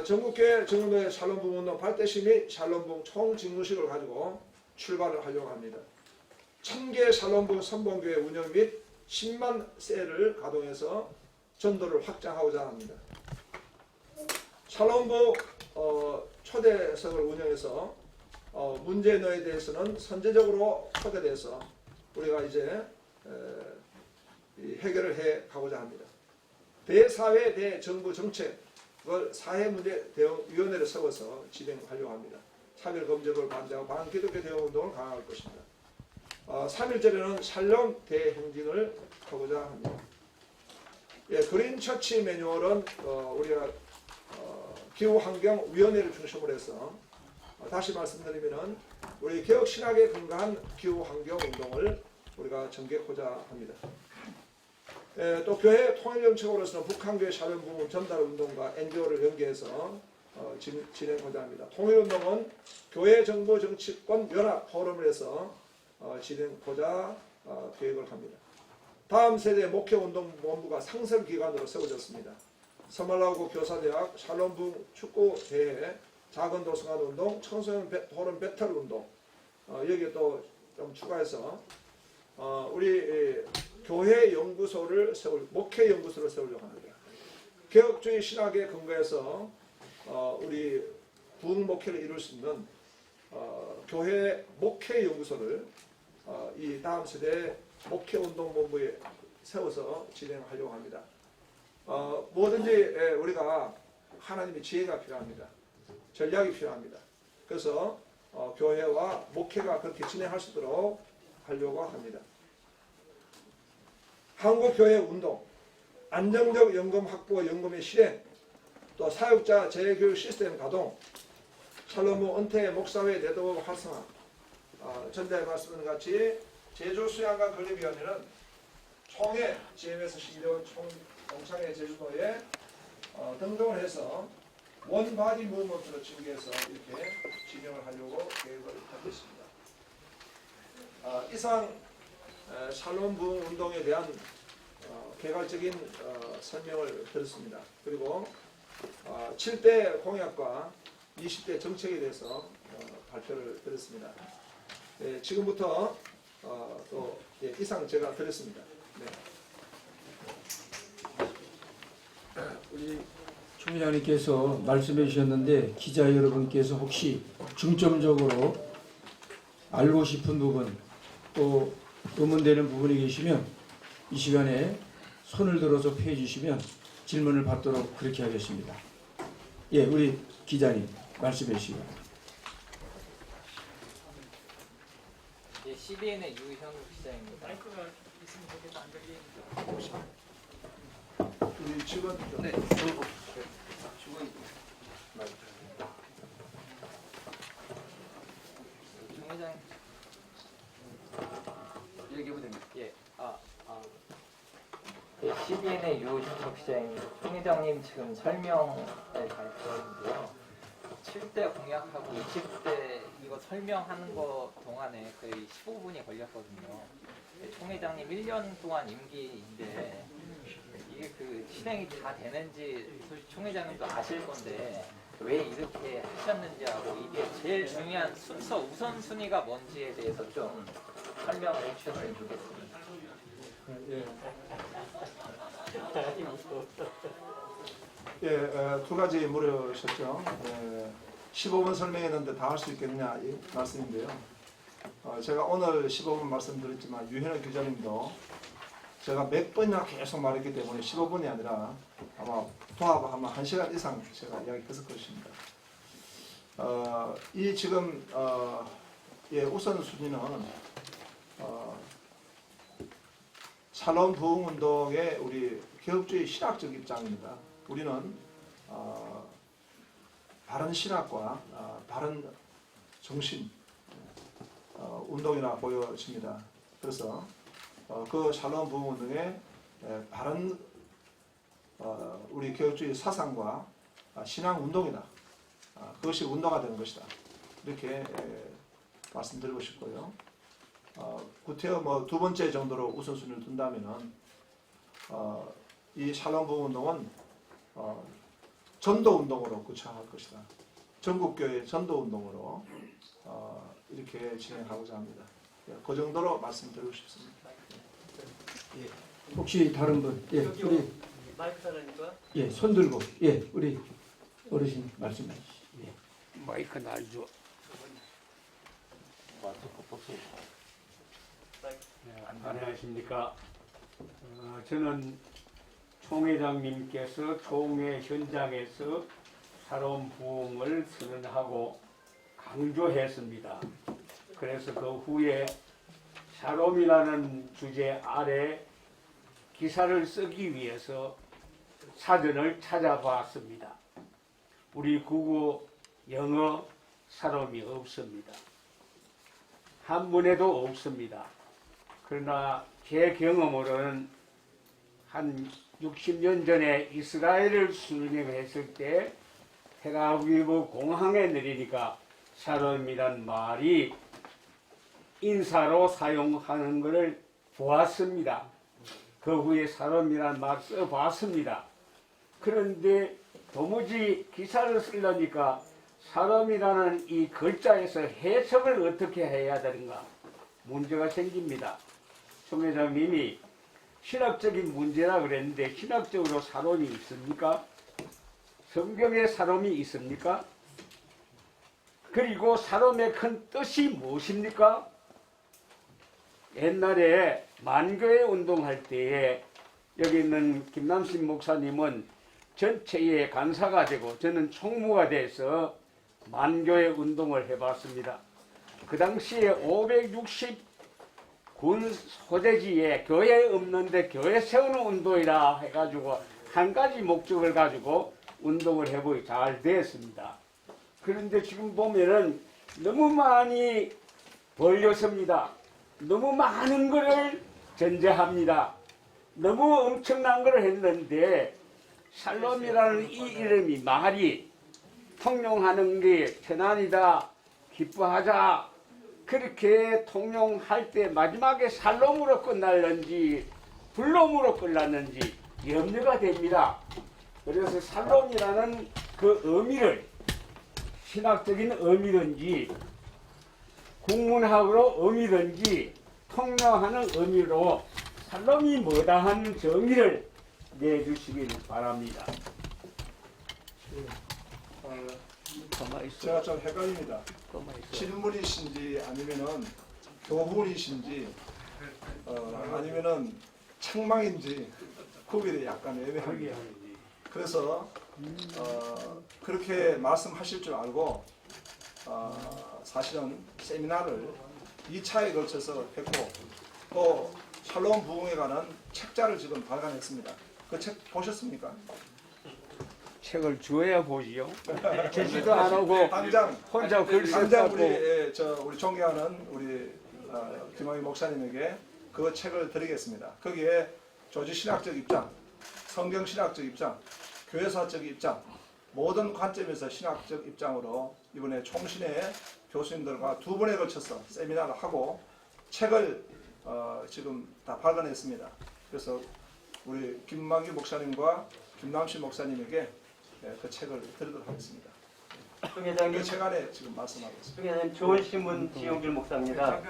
전국교회 정도의 샬롬부흥 운동 발대시 및 샬롬부흥 총직무식을 가지고 출발을 하려고 합니다. 1000개 샬롬부흥 선봉교회 운영 및 10만 셀을 가동해서 전도를 확장하고자 합니다. 샬롬부흥 초대석을 운영해서 문제너에 대해서는 선제적으로 초대돼서 우리가 이제 해결을 해 가고자 합니다. 대사회 대정부 정책을 사회문제대응위원회를 세워서 진행하려고 합니다. 차별금지를 반대하고 반기독교 대응운동을 강화할 것입니다. 3일절에는 샬롬 대행진을 하고자 합니다. 그린처치 매뉴얼은 우리가 기후환경위원회를 중심으로 해서 다시 말씀드리면 우리 개혁신학에 근거한 기후환경운동을 우리가 전개하고자 합니다. 또 교회 통일정책으로서는 북한교회 샬롬부흥 전달운동과 NGO를 연계해서 진행하고자 합니다. 통일운동은 교회 정부 정치권 연합 포럼을 해서 진행하고자 계획을 합니다. 다음 세대 목회운동본부가 상설기관으로 세워졌습니다. 서말라고 교사대학 샬롬부흥 축구대회 작은 도서관 운동, 청소년 토론 배틀 운동 여기에 또 좀 추가해서 우리 교회 연구소를 목회 연구소를 세우려고 합니다. 개혁주의 신학에 근거해서 우리 부흥 목회를 이룰 수 있는 교회 목회 연구소를 이 다음 세대 목회 운동 본부에 세워서 진행하려고 합니다. 뭐든지 우리가 하나님의 지혜가 필요합니다. 전략이 필요합니다. 그래서 교회와 목회가 그렇게 진행할 수 있도록 하려고 합니다. 한국교회 운동, 안정적 연금 확보, 연금의 실행, 또 사역자 재교육 시스템 가동, 샬롬부 은퇴 목사회 네트워크 활성화, 전자에 말씀드린 같이 제주수양관 건립위원회는 총회 GMS 신대원 총창회 제주도에 등록을 해서 원바디 무브먼트로 징계해서 이렇게 진행을 하려고 계획을 하고 있습니다. 이상 샬롬부흥 운동에 대한 개괄적인 설명을 드렸습니다. 그리고 7대 공약과 20대 정책에 대해서 발표를 드렸습니다. 지금부터 또 이상 제가 드렸습니다. 우리 총회장님께서 말씀해 주셨는데 기자 여러분께서 혹시 중점적으로 알고 싶은 부분 또 의문되는 부분이 계시면 이 시간에 손을 들어서 피해 주시면 질문을 받도록 그렇게 하겠습니다. 예, 우리 기자님 말씀해 주시기 바랍니다. 예, CBN의 유현욱 기자입니다. 마이크가 있으면 좋겠다. 안 들리니까. 우리 직원 네. 정 회장 얘기해보면 됩니다. 예, CBN의 유현욱 기자입니다. 정 회장님 지금 설명을 발표했는데요. 7대 공약하고 20대 이거 설명하는 거 동안에 거의 15분이 걸렸거든요. 총 회장님 1년 동안 임기인데 이게 그 실행이 다 되는지 솔직히 총 회장님도 아실 건데 왜 이렇게 하셨는지하고 이게 제일 중요한 순서 우선순위가 뭔지에 대해서 좀 설명을 해주셨으면 좋겠습니다. 두 가지 물으셨죠. 15분 설명했는데 다 할 수 있겠느냐 이 말씀인데요. 제가 오늘 15분 말씀드렸지만 유현욱 기자님도 제가 몇 번이나 계속 말했기 때문에 15분이 아니라 아마 도합하면 1시간 이상 제가 이야기했을 것입니다. 이 지금 우선순위는 샬롬 부흥 운동의 우리 개혁주의 신학적 입장입니다. 우리는 바른 신학과 바른 정신 운동이라 보여집니다. 그래서 그 샬롬 부흥 운동의 바른 우리 개혁주의 사상과 신앙 운동이다. 그것이 운동화 되는 것이다. 이렇게 말씀드리고 싶고요. 구태여 두 번째 정도로 우선순위를 둔다면은 이 샬롬 부흥 운동은 전도 운동으로 구체화할 것이다. 전국교회 전도 운동으로 이렇게 진행하고자 합니다. 그 정도로 말씀드리고 싶습니다. 혹시 다른 분? 예, 우리 마이크 달라니까. 예, 손 들고 예, 우리 어르신 말씀해 주시죠. 예. 마이크 날줘. 안녕하십니까. 저는 총회장님께서 총회 현장에서 사람 부흥을 선언하고 강조했습니다. 그래서 그 후에 샬롬이라는 주제 아래 기사를 쓰기 위해서 사전을 찾아봤습니다. 우리 국어, 영어, 샬롬이 없습니다. 한문에도 없습니다. 그러나 제 경험으로는 한 60년 전에 이스라엘을 순회했을 때 텔아비브 공항에 내리니까 샬롬이란 말이 인사로 사용하는 것을 보았습니다. 그 후에 샬롬이란 말 써봤습니다. 그런데 도무지 기사를 쓰려니까 샬롬이라는 이 글자에서 해석을 어떻게 해야 되는가 문제가 생깁니다. 송 회장님이 신학적인 문제라 그랬는데 신학적으로 샬롬이 있습니까? 성경에 샬롬이 있습니까? 그리고 샬롬의 큰 뜻이 무엇입니까? 옛날에 만교회 운동할 때에 여기 있는 김남신 목사님은 전체의 간사가 되고 저는 총무가 돼서 만교회 운동을 해봤습니다. 그 당시에 560군 소재지에 교회 없는데 교회 세우는 운동이라 해가지고 한 가지 목적을 가지고 운동을 해보기 잘 됐습니다. 그런데 지금 보면은 너무 많이 벌려섭니다. 너무 많은 것을 전제합니다. 너무 엄청난 걸 했는데 샬롬이라는 이 이름이 말이 통용하는 게 편안이다, 기뻐하자 그렇게 통용할 때 마지막에 샬롬으로 끝날는지 불롬으로 끝났는지 염려가 됩니다. 그래서 샬롬이라는 그 의미를 신학적인 의미든지 국문학으로 의미든지 통용하는 의미로 샬롬이 뭐다 하는 정의를 내주시길 바랍니다. 제가 좀 헷갈립니다. 질문이신지 아니면은 교훈이신지 아니면은 책망인지 구별이 약간 애매합니다. 그래서 그렇게 말씀하실 줄 알고 사실은 세미나를 2차에 걸쳐서 했고 또 샬롬 부흥에 관한 책자를 지금 발간했습니다. 그 책 보셨습니까? 책을 주어야 보지요. 제시도 안 하고 당장 혼자 글 당장 썼다고. 우리 존경하는 우리 김학의 목사님에게 그 책을 드리겠습니다. 거기에 조지 신학적 입장, 성경 신학적 입장, 교회사적 입장 모든 관점에서 신학적 입장으로 이번에 총신회 교수님들과 2번에 걸쳐서 세미나를 하고 책을 지금 다 발간했습니다. 그래서 우리 김만기 목사님과 김남신 목사님에게 그 책을 드리도록 하겠습니다. 송 회장님, 그 책 안에 지금 말씀하고 있습니다. 송 회장님, 좋은 신문 지용길 목사입니다.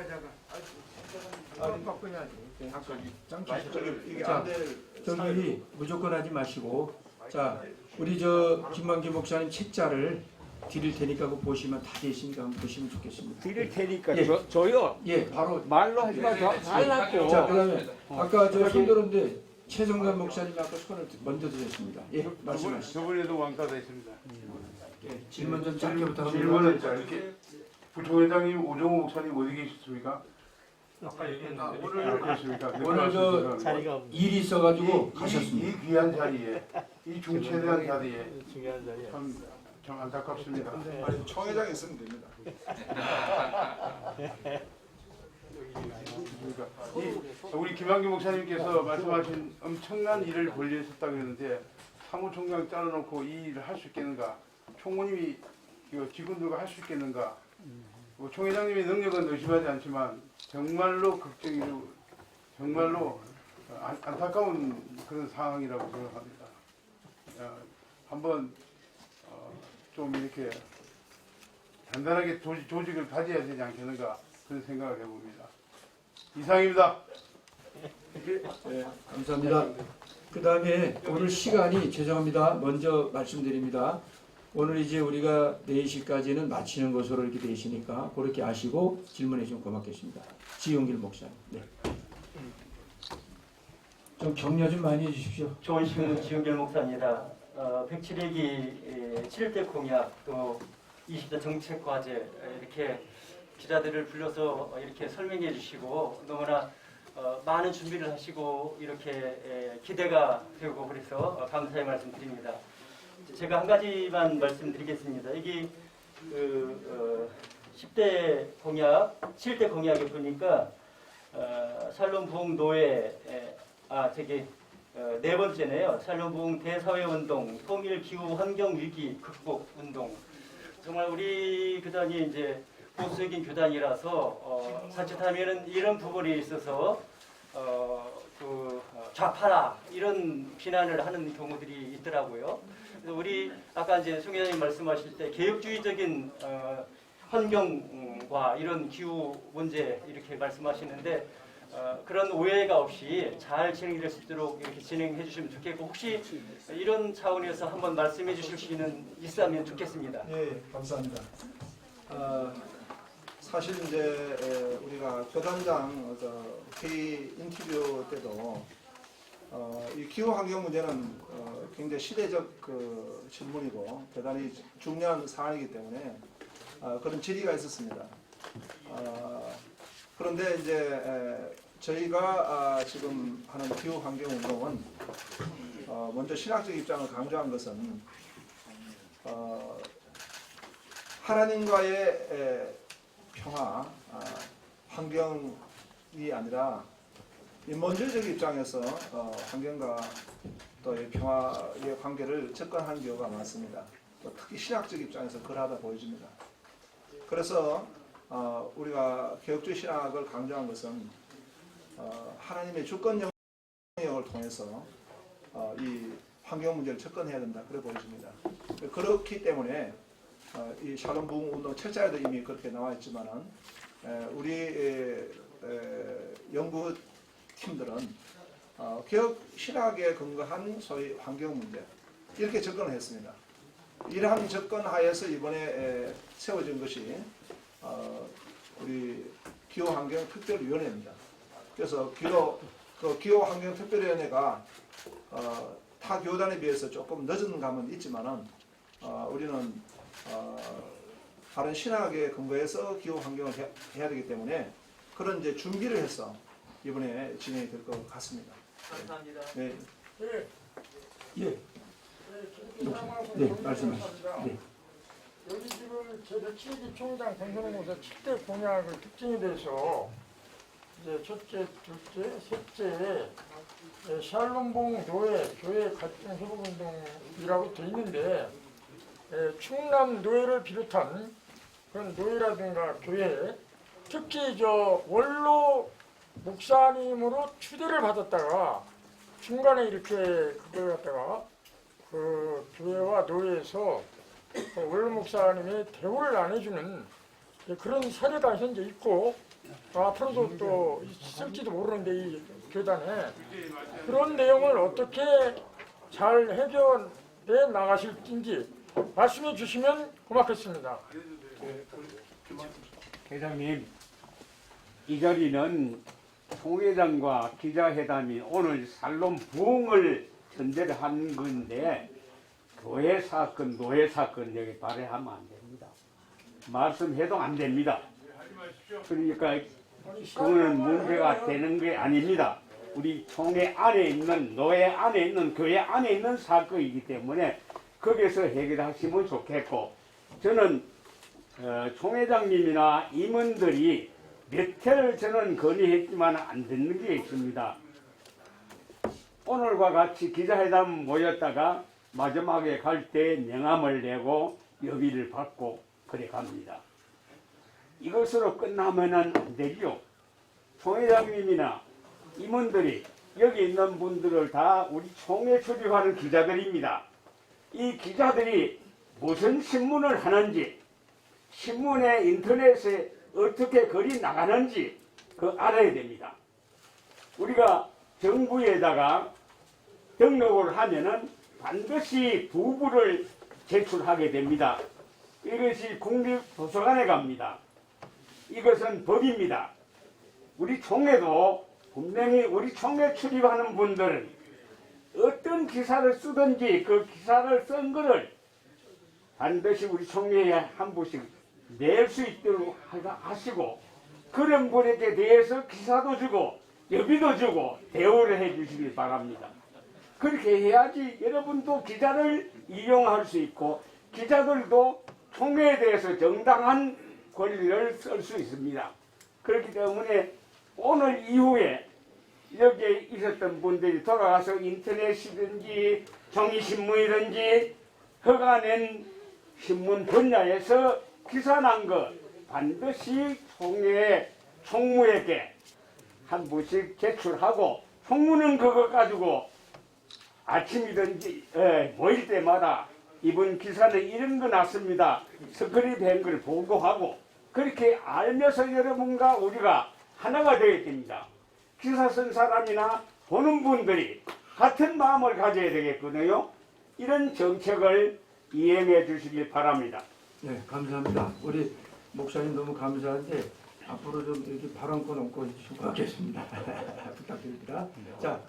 이게 자, 안 될 저기 무조건 하지 마시고 자 우리 저 김만기 목사님 책자를 드릴 테니까 그거 보시면 다 되시니까 한번 보시면 좋겠습니다. 드릴 테니까 예. 줘요. 예, 바로 말로 하지 마세요. 잘났고. 자 그다음에 아까 저 손 들었는데 최성관 목사님이 아까 손을 먼저 드렸습니다. 예, 말씀하시죠. 저번에도 왕따가 있습니다. 예, 질문 좀 짧게 부탁합니다. 질문은 짧게. 부총회장님 오정호 목사님 어디 계셨습니까? 아까 얘기했는데. 오늘 그렇습니까? 오늘 저 자리가 일이 있어가지고 가셨습니다. 이 귀한 자리에, 이 중체대한 자리에 중요한 자리야. 참 안타깝습니다. 아니, 총회장이 있으면 됩니다. 그러니까 우리 김한규 목사님께서 말씀하신 엄청난 일을 벌리셨다고 했는데 사무총장 잘라놓고 이 일을 할 수 있겠는가? 총무님이 직원들과 할 수 있겠는가? 총회장님의 능력은 의심하지 않지만 정말로 걱정이고 정말로 안타까운 그런 상황이라고 생각합니다. 한번 좀 이렇게 단단하게 조직을 가져야 되지 않겠는가 그런 생각을 해봅니다. 이상입니다. 네, 감사합니다. 그 다음에 오늘 시간이 죄송합니다. 먼저 말씀드립니다. 오늘 이제 우리가 4시까지는 마치는 것으로 이렇게 되시니까 그렇게 아시고 질문해 주시면 고맙겠습니다. 지용길 목사님. 네. 좀 격려 좀 많이 해주십시오. 좋은 신문 지은결 목사입니다. 107회기 7대 공약 또 20대 정책 과제 이렇게 기자들을 불러서 이렇게 설명해 주시고 너무나 많은 준비를 하시고 이렇게 기대가 되고 그래서 감사의 말씀 드립니다. 제가 한 가지만 말씀드리겠습니다. 여기 10대 공약, 7대 공약에 보니까 샬롬 부흥 노예 네 번째네요. 샬롬 부흥 대사회 운동, 통일 기후 환경 위기 극복 운동. 정말 우리 교단이 이제 보수적인 교단이라서 자칫하면은 이런 부분에 있어서 좌파라 이런 비난을 하는 경우들이 있더라고요. 그래서 우리 아까 이제 송 회장님 말씀하실 때 개혁주의적인 환경과 이런 기후 문제 이렇게 말씀하시는데 그런 오해가 없이 잘 진행될 수 있도록 이렇게 진행해 주시면 좋겠고 혹시 이런 차원에서 한번 말씀해 주실 수 있으면 좋겠습니다. 예, 감사합니다. 사실 이제 우리가 교단장 회의 인터뷰 때도 이 기후 환경 문제는 굉장히 시대적 그 질문이고 대단히 중요한 사안이기 때문에 그런 질의가 있었습니다. 그런데 이제 저희가 지금 하는 기후 환경 운동은 먼저 신학적 입장을 강조한 것은 하나님과의 평화, 환경이 아니라 인본주의적 입장에서 환경과 또 평화의 관계를 접근하는 경우가 많습니다. 또 특히 신학적 입장에서 그러하다 보여집니다. 그래서 우리가 개혁주의 신학을 강조한 것은 하나님의 주권 영역을 통해서 이 환경 문제를 접근해야 된다. 그래 보여집니다. 그렇기 때문에 이 샬롬 부흥 운동 철자에도 이미 그렇게 나와 있지만은 우리 연구팀들은 개혁 신학에 근거한 소위 환경 문제 이렇게 접근을 했습니다. 이러한 접근하에서 이번에 세워진 것이 우리 기후환경특별위원회입니다. 그래서 기후환경특별위원회가 타 교단에 비해서 조금 늦은 감은 있지만은 우리는 다른 신학에 근거해서 기후환경을 해야 되기 때문에 그런 이제 준비를 해서 이번에 진행이 될 것 같습니다. 감사합니다. 네. 예. 네, 말씀하시죠. 네. 여기 지금 제107기 총장 공선공사 7대 공약을 특징에 대해서 이제 첫째, 둘째, 셋째 샬롬봉 노예, 교회 갈등 회복 운동이라고 되어 있는데 충남 노예를 비롯한 그런 노예라든가 교회 특히 원로 목사님으로 추대를 받았다가 중간에 이렇게 그걸 갖다가 그 교회와 노예에서 원로 목사님의 대우를 안 해주는 그런 사례가 현재 있고 앞으로도 또 있을지도 모르는데 이 교단에 그런 내용을 어떻게 잘 해결해 나가실지 말씀해 주시면 고맙겠습니다. 회장님, 이 자리는 총회장과 기자회담이 오늘 샬롬 부흥을 전제를 한 건데 교회 사건, 노예 사건 여기 발의하면 안 됩니다. 말씀해도 안 됩니다. 그러니까 그거는 문제가 되는 게 아닙니다. 우리 총회 안에 있는 노예 안에 있는 교회 안에 있는 사건이기 때문에 거기서 해결하시면 좋겠고 저는 총회장님이나 임원들이 몇 회를 저는 건의했지만 안 듣는 게 있습니다. 오늘과 같이 기자회담 모였다가 마지막에 갈 때 명함을 내고 여비를 받고 그래 갑니다. 이것으로 끝나면은 안 되죠. 총회장님이나 임원들이 여기 있는 분들을 다 우리 총회 출입하는 기자들입니다. 이 기자들이 무슨 신문을 하는지, 신문에 인터넷에 어떻게 글이 나가는지 그 알아야 됩니다. 우리가 정부에다가 등록을 하면은 반드시 부부를 제출하게 됩니다. 이것이 국립도서관에 갑니다. 이것은 법입니다. 우리 총회도 분명히 우리 총회 출입하는 분들은 어떤 기사를 쓰든지 그 기사를 쓴 거를 반드시 우리 총회에 한 분씩 낼 수 있도록 하시고, 그런 분에게 대해서 기사도 주고 여비도 주고 대우를 해 주시기 바랍니다. 그렇게 해야지 여러분도 기자를 이용할 수 있고 기자들도 총회에 대해서 정당한 권리를 쓸 수 있습니다. 그렇기 때문에 오늘 이후에 여기에 있었던 분들이 돌아가서 인터넷이든지 종이신문이든지 허가낸 신문 분야에서 기사 난 거 반드시 총무에게 한 부씩 제출하고, 총무는 그거 가지고 아침이든지 모일 때마다 이번 기사는 이런 거 났습니다. 스크립한 걸 보고하고, 그렇게 알면서 여러분과 우리가 하나가 되어야 됩니다. 기사 쓴 사람이나 보는 분들이 같은 마음을 가져야 되겠거든요. 이런 정책을 이행해 주시길 바랍니다. 네, 감사합니다. 우리 목사님 너무 감사한데 앞으로 좀 이렇게 발언권 얹고 해주시면 고맙겠습니다. 부탁드립니다. 자,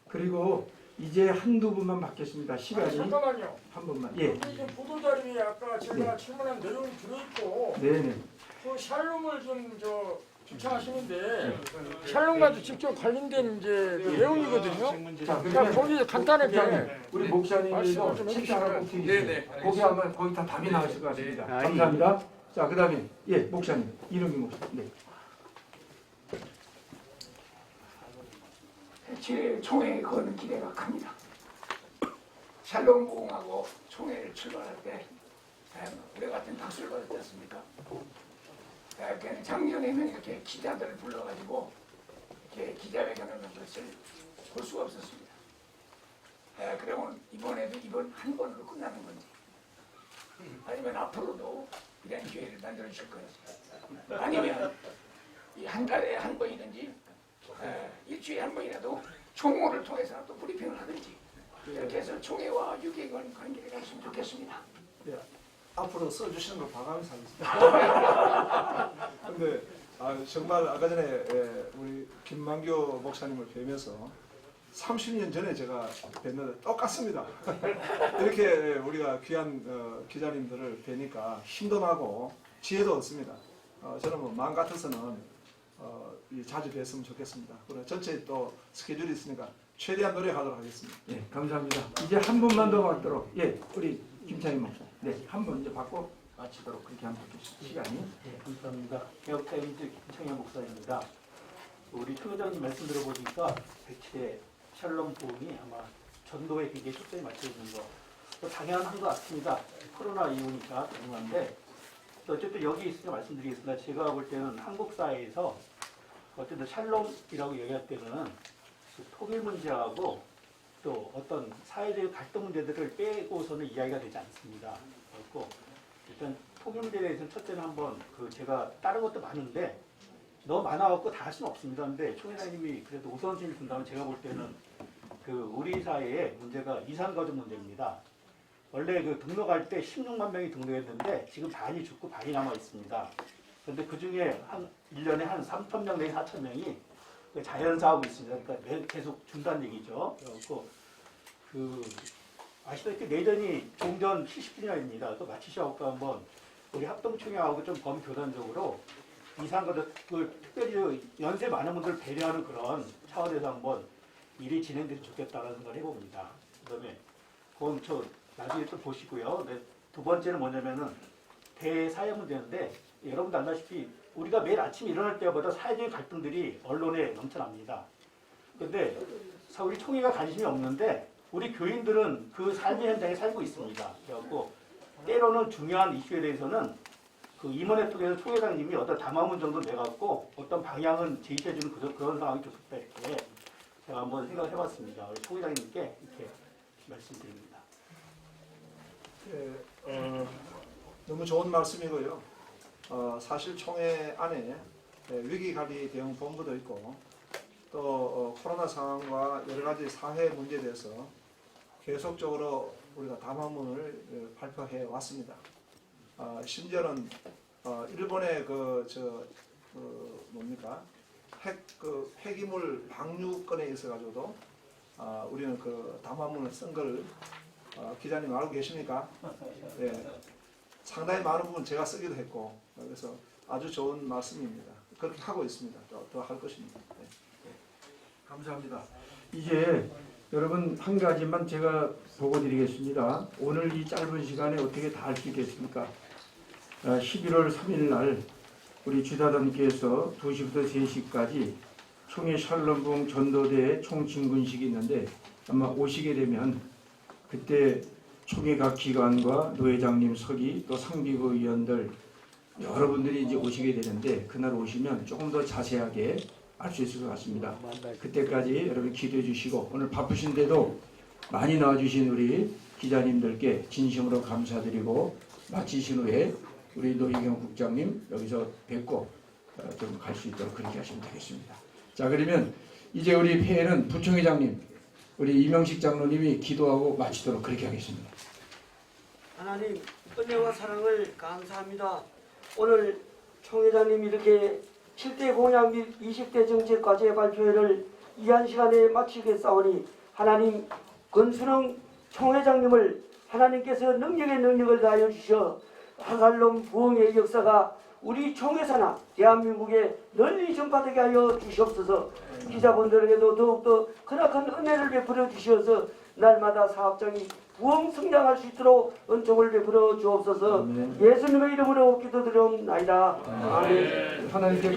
그리고 이제 한두 분만 받겠습니다. 시간이 잠깐만요. 한 분만. 예. 여기 지금 보도자료에 아까 제가 질문한 내용이 들어있고 네네. 그 샬롬을 좀 주창하시는데 샬롬과도 직접 관련된 이제 그 내용이거든요. 자, 그러니까 거기 간단하게 우리 목사님도 말씀을 좀 책하나 꼭 네네, 드리세요. 거기 하면 거기 다 답이 나왔을 것 같습니다. 감사합니다. 자, 그다음에 예, 목사님 이름이 목사님. 네. 제 총회에 거는 기대가 큽니다. 샬롬 부흥하고 총회를 출발할 때 우리 같은 박수를 받았지 않습니까? 작년에는 이렇게 기자들을 불러가지고 이렇게 기자회견하는 것을 볼 수가 없었습니다. 그러면 이번에도 이번 한 번으로 끝나는 건지, 아니면 앞으로도 이런 기회를 만들어 주실 건지, 아니면 이 한 달에 한 번이든지 일주일에 한 번이라도 총무를 통해서 또 브리핑을 하든지 이렇게 해서 총회와 유객원 관계를 했으면 좋겠습니다. 예, 앞으로 써주시는 걸 봐가면서 하겠습니다. 근데 정말 아까 전에 우리 김만교 목사님을 뵈면서 30년 전에 제가 뵀는데 똑같습니다. 이렇게 우리가 귀한 기자님들을 뵈니까 힘도 나고 지혜도 얻습니다. 저는 뭐 마음 같아서는 자주 뵀으면 좋겠습니다. 그리고 전체 또 스케줄이 있으니까 최대한 노력하도록 하겠습니다. 예, 감사합니다. 이제 한 분만 더 받도록. 예, 우리 김창희 목사. 네, 한 분 이제 받고 마치도록 그렇게 하면 좋겠습니다. 시간이. 네, 감사합니다. 개혁타임즈 김창현 목사입니다. 우리 총회장님 말씀 들어보니까 백칠의 샬롬 부흥이 아마 전도에 굉장히 초점이 맞춰 있는 거 당연한 것 같습니다. 코로나 이후니까 당연한데 어쨌든 여기 있으니까 말씀드리겠습니다. 제가 볼 때는 한국 사회에서 어쨌든 샬롬이라고 얘기할 때는 그 통일 문제하고 또 어떤 사회적 갈등 문제들을 빼고서는 이야기가 되지 않습니다. 그렇고 일단 통일 문제에 대해서는 첫째는 한번 제가 다른 것도 많은데 너무 많아갖고 다 할 수는 없습니다. 근데 총회장님이 그래도 우선순위를 둔다면 제가 볼 때는 우리 사회의 문제가 이산가족 문제입니다. 원래 등록할 때 16만 명이 등록했는데 지금 반이 죽고 반이 남아 있습니다. 그런데 그 중에 한 1년에 한 3천 명 내지 4천 명이 자연사업이 있습니다. 그러니까 계속 준다는 얘기죠. 그래갖고 아시다시피 내전이 종전 70주년입니다. 또 마치셔갖고 한번 우리 합동총회하고 좀 범교단적으로 이산가족을 특별히 연세 많은 분들을 배려하는 그런 차원에서 한번 일이 진행돼서 좋겠다는 생각을 해봅니다. 그다음에 그건 나중에 또 보시고요. 네, 두 번째는 뭐냐면은 대사회 문제인데 여러분도 알다시피 우리가 매일 아침에 일어날 때보다 사회적인 갈등들이 언론에 넘쳐납니다. 그런데 우리 총회가 관심이 없는데 우리 교인들은 그 삶의 현장에 살고 있습니다. 그래갖고 때로는 중요한 이슈에 대해서는 임원회 쪽에서 총회장님이 어떤 담화문 정도 내갖고 어떤 방향은 제시해주는 그런 상황이 좋겠다 이렇게 제가 한번 생각을 해봤습니다. 우리 총회장님께 이렇게 말씀드립니다. 너무 좋은 말씀이고요. 사실 총회 안에 위기관리 대응 본부도 있고 또 코로나 상황과 여러 가지 사회 문제에 대해서 계속적으로 우리가 담화문을 발표해 왔습니다. 심지어는 일본의 폐기물 방류건에 있어 가지고도 우리는 그 담화문을 쓴 걸 기자님 알고 계십니까? 예, 상당히 많은 부분 제가 쓰기도 했고 그래서 아주 좋은 말씀입니다. 그렇게 하고 있습니다. 더 할 것입니다. 네. 감사합니다. 이제 여러분 한 가지만 제가 보고 드리겠습니다. 오늘 이 짧은 시간에 어떻게 다 할 수 있겠습니까? 11월 3일 날 우리 주다단께서 2시부터 3시까지 총회 샬롬부흥 전도대 총진군식이 있는데 아마 오시게 되면 그때 총회 각 기관과 노회장님 서기 또 상비부 위원들 여러분들이 이제 오시게 되는데 그날 오시면 조금 더 자세하게 알 수 있을 것 같습니다. 그때까지 여러분 기도해 주시고 오늘 바쁘신데도 많이 나와주신 우리 기자님들께 진심으로 감사드리고 마치신 후에 우리 노희경 국장님 여기서 뵙고 좀 갈 수 있도록 그렇게 하시면 되겠습니다. 자 그러면 이제 우리 회의는 부총회장님 우리 이명식 장로님이 기도하고 마치도록 그렇게 하겠습니다. 하나님 은혜와 사랑을 감사합니다. 오늘 총회장님이 이렇게 7대 공약 및 20대 정책과제 발표회를 이한 시간에 마치겠사오니 하나님 권순영 총회장님을 하나님께서 능력의 능력을 다하여 주셔 샬롬 부흥의 역사가 우리 총회사나 대한민국에 널리 전파되게 하여 주시옵소서. 기자분들에게도 더욱더 크나큰 은혜를 베풀어 주시어서 날마다 사업장이 부흥 성장할 수 있도록 은총을 베풀어 주옵소서. 예수님의 이름으로 기도드리옵나이다. 아멘. 하나님께